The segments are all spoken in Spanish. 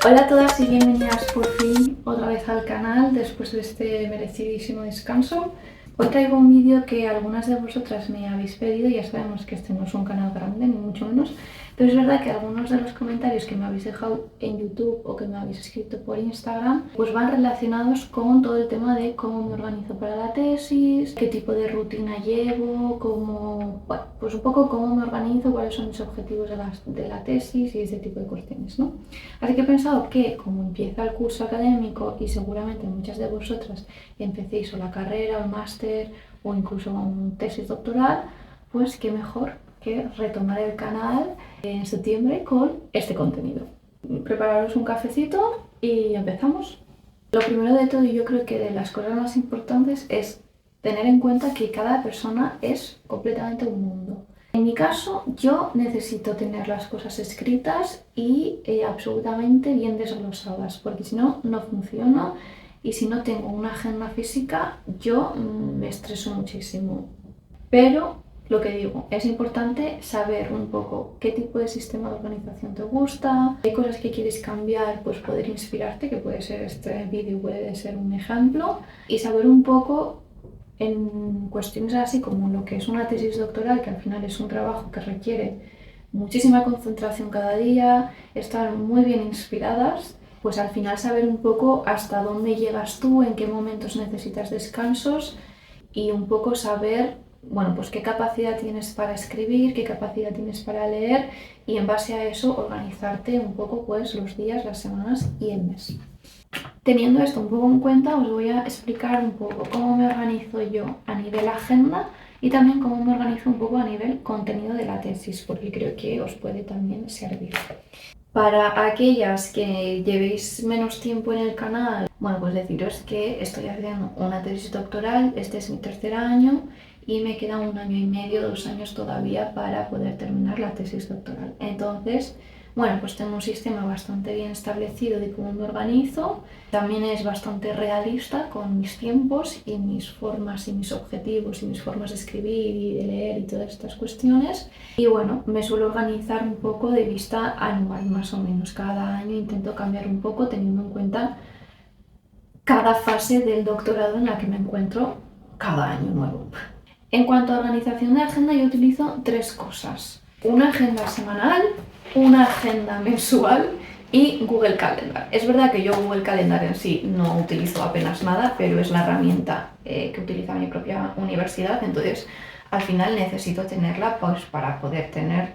Hola a todas y bienvenidas por fin otra vez al canal después de este merecidísimo descanso. Hoy traigo un vídeo que algunas de vosotras me habéis pedido. Ya sabemos que este no es un canal grande, ni mucho menos, pero es verdad que algunos de los comentarios que me habéis dejado en YouTube o que me habéis escrito por Instagram pues van relacionados con todo el tema de cómo me organizo para la tesis, qué tipo de rutina llevo, bueno, pues un poco cómo me organizo, cuáles son mis objetivos de la tesis y ese tipo de cuestiones, ¿no? Así que he pensado que como empieza el curso académico y seguramente muchas de vosotras empecéis o la carrera o el máster o incluso una tesis doctoral, pues qué mejor que retomar el canal en septiembre con este contenido. Prepararos un cafecito y empezamos. Lo primero de todo, y yo creo que de las cosas más importantes, es tener en cuenta que cada persona es completamente un mundo. En mi caso, yo necesito tener las cosas escritas y absolutamente bien desglosadas, porque si no, no funciona. Y si no tengo una agenda física, yo me estreso muchísimo. Pero lo que digo, es importante saber un poco qué tipo de sistema de organización te gusta, qué cosas que quieres cambiar, pues poder inspirarte, que puede ser este vídeo, puede ser un ejemplo, y saber un poco en cuestiones así como lo que es una tesis doctoral, que al final es un trabajo que requiere muchísima concentración cada día, estar muy bien inspiradas, pues al final saber un poco hasta dónde llegas tú, en qué momentos necesitas descansos y un poco saber, bueno, pues qué capacidad tienes para escribir, qué capacidad tienes para leer y en base a eso organizarte un poco pues los días, las semanas y el mes. Teniendo esto un poco en cuenta, os voy a explicar un poco cómo me organizo yo a nivel agenda y también cómo me organizo un poco a nivel contenido de la tesis, porque creo que os puede también servir. Para aquellas que llevéis menos tiempo en el canal, bueno, pues deciros que estoy haciendo una tesis doctoral, este es mi tercer año y me queda 1 año y medio, 2 años todavía para poder terminar la tesis doctoral. Entonces, bueno, pues tengo un sistema bastante bien establecido de cómo me organizo. También es bastante realista con mis tiempos y mis formas y mis objetivos y mis formas de escribir y de leer y todas estas cuestiones. Y bueno, me suelo organizar un poco de vista anual, más o menos. Cada año intento cambiar un poco teniendo en cuenta cada fase del doctorado en la que me encuentro cada año nuevo. En cuanto a organización de agenda, yo utilizo 3 cosas. Una agenda semanal, una agenda mensual y Google Calendar. Es verdad que yo Google Calendar en sí no utilizo apenas nada, pero es la herramienta que utiliza mi propia universidad, entonces al final necesito tenerla pues, para poder tener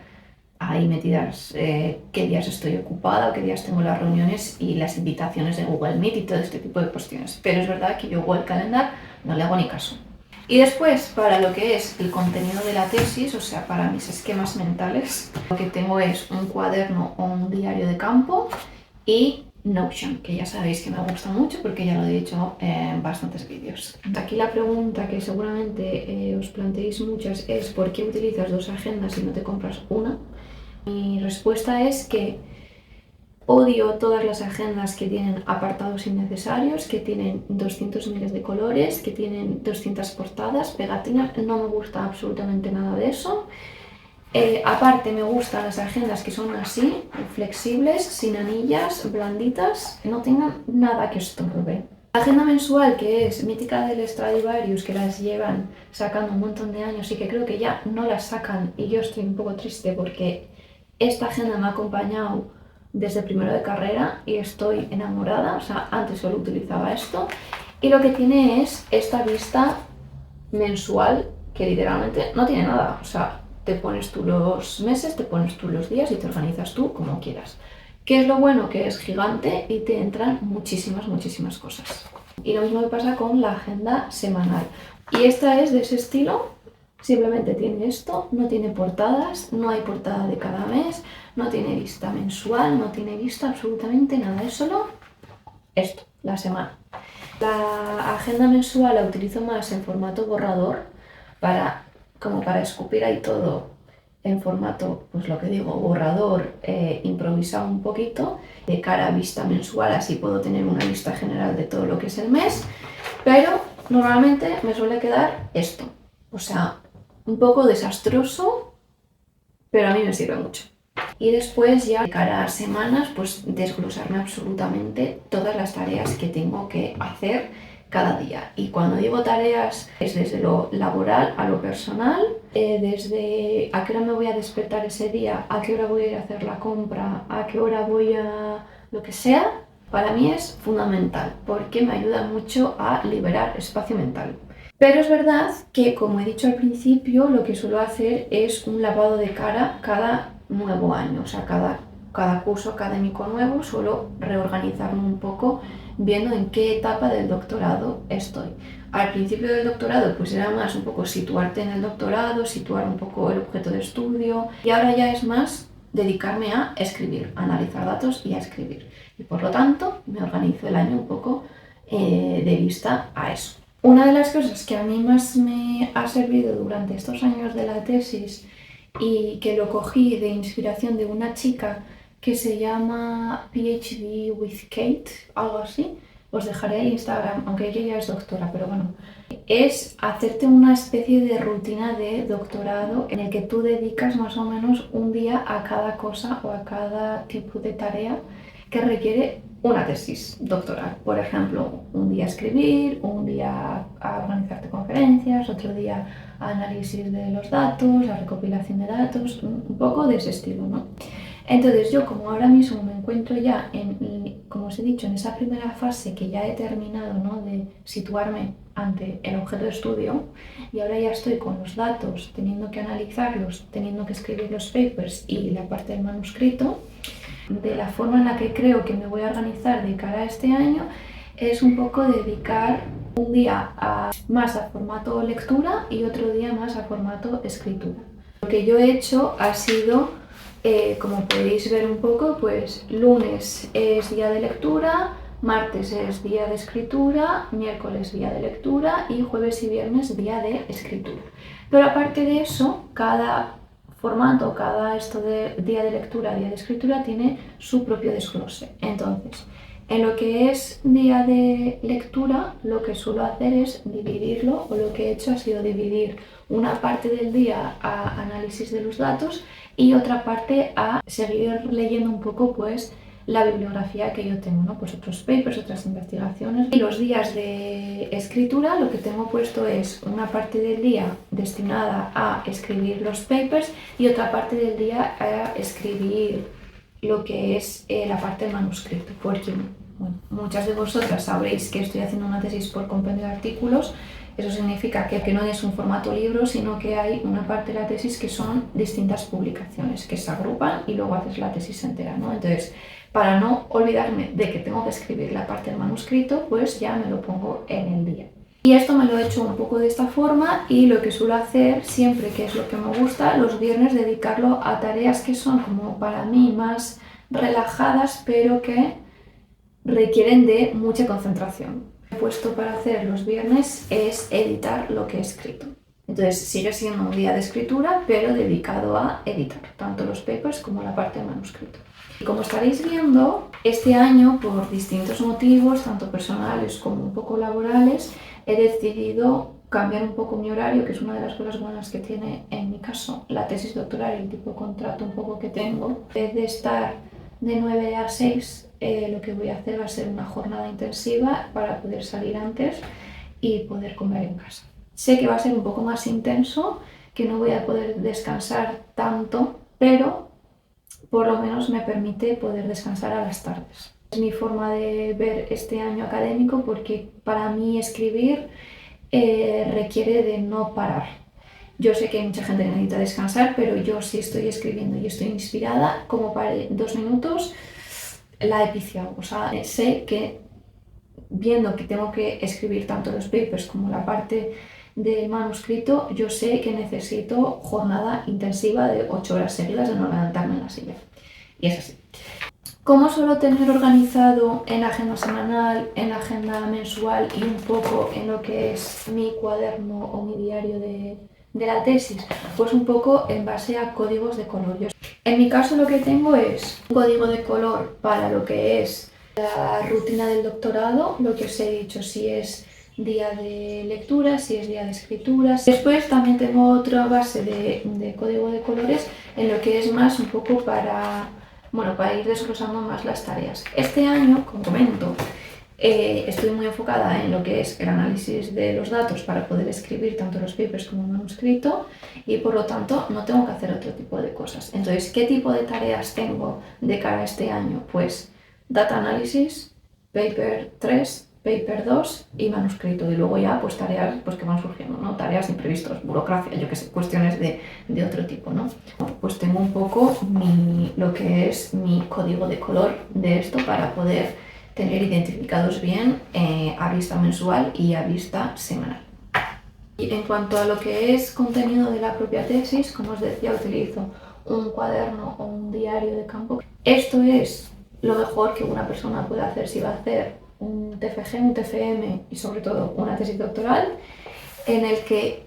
ahí metidas qué días estoy ocupada, qué días tengo las reuniones y las invitaciones de Google Meet y todo este tipo de cuestiones. Pero es verdad que yo Google Calendar no le hago ni caso. Y después, para lo que es el contenido de la tesis, o sea, para mis esquemas mentales, lo que tengo es un cuaderno o un diario de campo y Notion, que ya sabéis que me gusta mucho porque ya lo he dicho en bastantes vídeos. Aquí la pregunta que seguramente os planteéis muchas es ¿por qué utilizas 2 agendas y no te compras una? Mi respuesta es que odio todas las agendas que tienen apartados innecesarios, que tienen 200 miles de colores, que tienen 200 portadas, pegatinas. No me gusta absolutamente nada de eso. Aparte me gustan las agendas que son así, flexibles, sin anillas, blanditas, que no tengan nada que estorbe. La agenda mensual, que es mítica del Stradivarius, que las llevan sacando un montón de años y que creo que ya no las sacan y yo estoy un poco triste porque esta agenda me ha acompañado desde primero de carrera y estoy enamorada, o sea, antes solo utilizaba esto. Y lo que tiene es esta vista mensual que literalmente no tiene nada, o sea, te pones tú los meses, te pones tú los días y te organizas tú como quieras. ¿Qué es lo bueno? Que es gigante y te entran muchísimas cosas. Y lo mismo me pasa con la agenda semanal. Y esta es de ese estilo, simplemente tiene esto, no tiene portadas, no hay portada de cada mes, no tiene vista mensual, no tiene vista absolutamente nada, es solo esto, la semana. La agenda mensual la utilizo más en formato borrador, como para escupir ahí todo en formato, pues lo que digo, borrador, improvisado un poquito, de cara a vista mensual, así puedo tener una vista general de todo lo que es el mes, pero normalmente me suele quedar esto, o sea, un poco desastroso, pero a mí me sirve mucho. Y después ya de cara a semanas, pues desglosarme absolutamente todas las tareas que tengo que hacer cada día. Y cuando digo tareas es desde lo laboral a lo personal, desde a qué hora me voy a despertar ese día, a qué hora voy a ir a hacer la compra, a qué hora voy a lo que sea. Para mí es fundamental porque me ayuda mucho a liberar espacio mental. Pero es verdad que, como he dicho al principio, lo que suelo hacer es un lavado de cara cada nuevo año, o sea, cada curso académico nuevo suelo reorganizarme un poco viendo en qué etapa del doctorado estoy. Al principio del doctorado pues era más un poco situarte en el doctorado, situar un poco el objeto de estudio y ahora ya es más dedicarme a escribir, a analizar datos y a escribir. Y por lo tanto me organizo el año un poco de vista a eso. Una de las cosas que a mí más me ha servido durante estos años de la tesis y que lo cogí de inspiración de una chica que se llama PhD with Kate, algo así, os dejaré el Instagram, aunque ella ya es doctora, pero bueno, es hacerte una especie de rutina de doctorado en el que tú dedicas más o menos un día a cada cosa o a cada tipo de tarea que requiere una tesis doctoral. Por ejemplo, un día escribir, un día a organizarte conferencias, otro día a análisis de los datos, la recopilación de datos, un poco de ese estilo, ¿no? Entonces yo, como ahora mismo me encuentro ya en, como os he dicho, en esa primera fase que ya he terminado, ¿no?, de situarme ante el objeto de estudio, y ahora ya estoy con los datos, teniendo que analizarlos, teniendo que escribir los papers y la parte del manuscrito, de la forma en la que creo que me voy a organizar de cara a este año es un poco dedicar un día más a formato lectura y otro día más a formato escritura. Lo que yo he hecho ha sido, como podéis ver un poco, pues lunes es día de lectura, martes es día de escritura, miércoles día de lectura y jueves y viernes día de escritura. Pero aparte de eso, cada formato, cada día de lectura, día de escritura tiene su propio desglose. Entonces, en lo que es día de lectura, lo que suelo hacer es dividirlo, o lo que he hecho ha sido dividir una parte del día a análisis de los datos y otra parte a seguir leyendo un poco pues la bibliografía que yo tengo, ¿no? Pues otros papers, otras investigaciones. Y los días de escritura lo que tengo puesto es una parte del día destinada a escribir los papers y otra parte del día a escribir lo que es la parte del manuscrito, porque bueno, muchas de vosotras sabréis que estoy haciendo una tesis por compendio de artículos. Eso significa que no es un formato libro, sino que hay una parte de la tesis que son distintas publicaciones que se agrupan y luego haces la tesis entera, ¿no? Entonces, para no olvidarme de que tengo que escribir la parte del manuscrito, pues ya me lo pongo en el día. Y esto me lo he hecho un poco de esta forma y lo que suelo hacer siempre, que es lo que me gusta, los viernes dedicarlo a tareas que son como para mí más relajadas, pero que requieren de mucha concentración. Lo que he puesto para hacer los viernes es editar lo que he escrito. Entonces sigue siendo un día de escritura, pero dedicado a editar tanto los papers como la parte del manuscrito. Y como estaréis viendo, este año, por distintos motivos, tanto personales como un poco laborales, he decidido cambiar un poco mi horario, que es una de las cosas buenas que tiene, en mi caso, la tesis doctoral y el tipo de contrato un poco que tengo. En vez de estar de 9 a 6, lo que voy a hacer va a ser una jornada intensiva para poder salir antes y poder comer en casa. Sé que va a ser un poco más intenso, que no voy a poder descansar tanto, pero por lo menos me permite poder descansar a las tardes. Es mi forma de ver este año académico porque para mí escribir requiere de no parar. Yo sé que hay mucha gente que necesita descansar, pero yo si estoy escribiendo y estoy inspirada, como para 2 minutos, la he piciado. O sea, sé que viendo que tengo que escribir tanto los papers como la parte del manuscrito, yo sé que necesito jornada intensiva de 8 horas seguidas de no levantarme en la silla. Y es así. ¿Cómo suelo tener organizado en la agenda semanal, en la agenda mensual y un poco en lo que es mi cuaderno o mi diario de la tesis? Pues un poco en base a códigos de color. En mi caso lo que tengo es un código de color para lo que es la rutina del doctorado, lo que os he dicho, si es día de lectura, si es día de escrituras. Después también tengo otra base de código de colores en lo que es más un poco para ir desglosando más las tareas. Este año, como comento, estoy muy enfocada en lo que es el análisis de los datos para poder escribir tanto los papers como el manuscrito y por lo tanto no tengo que hacer otro tipo de cosas. Entonces, ¿qué tipo de tareas tengo de cara a este año? Pues data analysis, paper 3, paper 2 y manuscrito. Y luego ya pues tareas pues, que van surgiendo, ¿no? Tareas imprevistos, burocracia, yo qué sé, cuestiones de otro tipo, ¿no? Pues tengo un poco lo que es mi código de color de esto para poder tener identificados bien a vista mensual y a vista semanal. Y en cuanto a lo que es contenido de la propia tesis, como os decía, utilizo un cuaderno o un diario de campo. Esto es lo mejor que una persona puede hacer si va a hacer un TFG, un TFM y sobre todo una tesis doctoral, en el que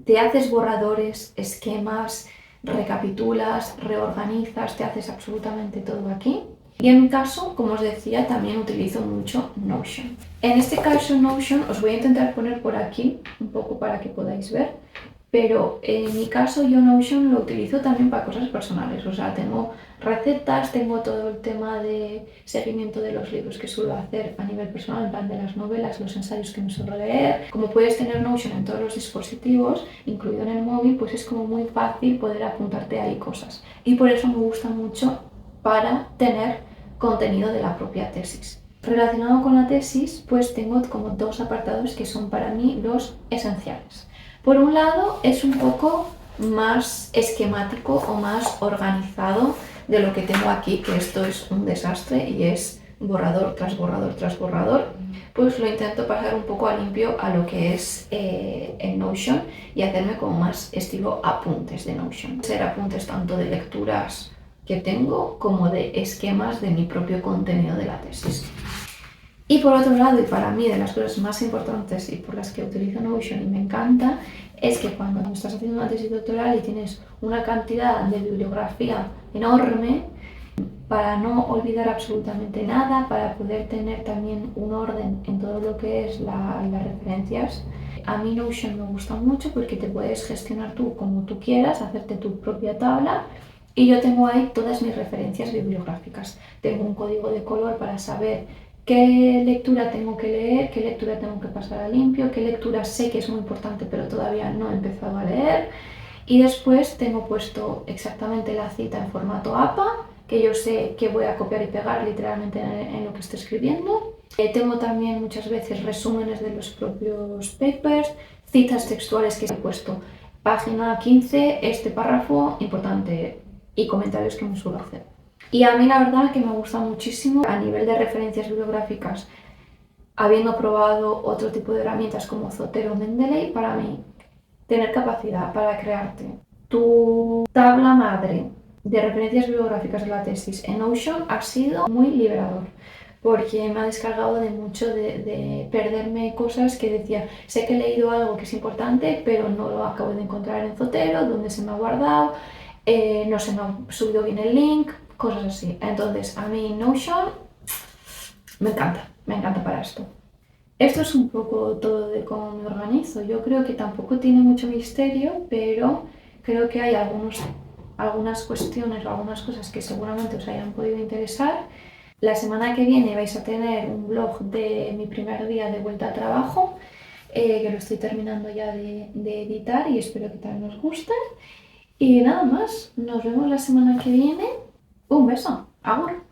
te haces borradores, esquemas, recapitulas, reorganizas, te haces absolutamente todo aquí. Y en mi caso, como os decía, también utilizo mucho Notion. En este caso Notion os voy a intentar poner por aquí un poco para que podáis ver, pero en mi caso yo Notion lo utilizo también para cosas personales, o sea, tengo recetas, tengo todo el tema de seguimiento de los libros que suelo hacer a nivel personal, en plan de las novelas, los ensayos que me suelo leer. Como puedes tener Notion en todos los dispositivos, incluido en el móvil, pues es como muy fácil poder apuntarte ahí cosas. Y por eso me gusta mucho para tener contenido de la propia tesis. Relacionado con la tesis, pues tengo como dos apartados que son para mí los esenciales. Por un lado, es un poco más esquemático o más organizado de lo que tengo aquí, que esto es un desastre y es borrador tras borrador tras borrador. Pues lo intento pasar un poco a limpio a lo que es en Notion y hacerme como más estilo apuntes de Notion. Ser apuntes tanto de lecturas que tengo como de esquemas de mi propio contenido de la tesis. Y por otro lado, y para mí de las cosas más importantes y por las que utilizo Notion y me encanta, es que cuando estás haciendo una tesis doctoral y tienes una cantidad de bibliografía enorme, para no olvidar absolutamente nada, para poder tener también un orden en todo lo que es las referencias, a mí Notion me gusta mucho porque te puedes gestionar tú como tú quieras, hacerte tu propia tabla y yo tengo ahí todas mis referencias bibliográficas. Tengo un código de color para saber qué lectura tengo que leer, qué lectura tengo que pasar a limpio, qué lectura sé que es muy importante pero todavía no he empezado a leer. Y después tengo puesto exactamente la cita en formato APA, que yo sé que voy a copiar y pegar literalmente en lo que estoy escribiendo. Tengo también muchas veces resúmenes de los propios papers, citas textuales que he puesto. Página 15, este párrafo importante y comentarios que me suelo hacer. Y a mí la verdad que me gusta muchísimo a nivel de referencias bibliográficas, habiendo probado otro tipo de herramientas como Zotero o Mendeley, para mí tener capacidad para crearte tu tabla madre de referencias bibliográficas de la tesis en Notion ha sido muy liberador porque me ha descargado de mucho de perderme cosas que decía, sé que he leído algo que es importante, pero no lo acabo de encontrar en Zotero, donde se me ha guardado, no se me ha subido bien el link, cosas así. Entonces, a mí Notion me encanta para esto. Esto es un poco todo de cómo me organizo. Yo creo que tampoco tiene mucho misterio, pero creo que hay algunas cuestiones o algunas cosas que seguramente os hayan podido interesar. La semana que viene vais a tener un vlog de mi primer día de vuelta a trabajo, que lo estoy terminando ya de editar y espero que también os guste. Y nada más, nos vemos la semana que viene. Un beso, amor.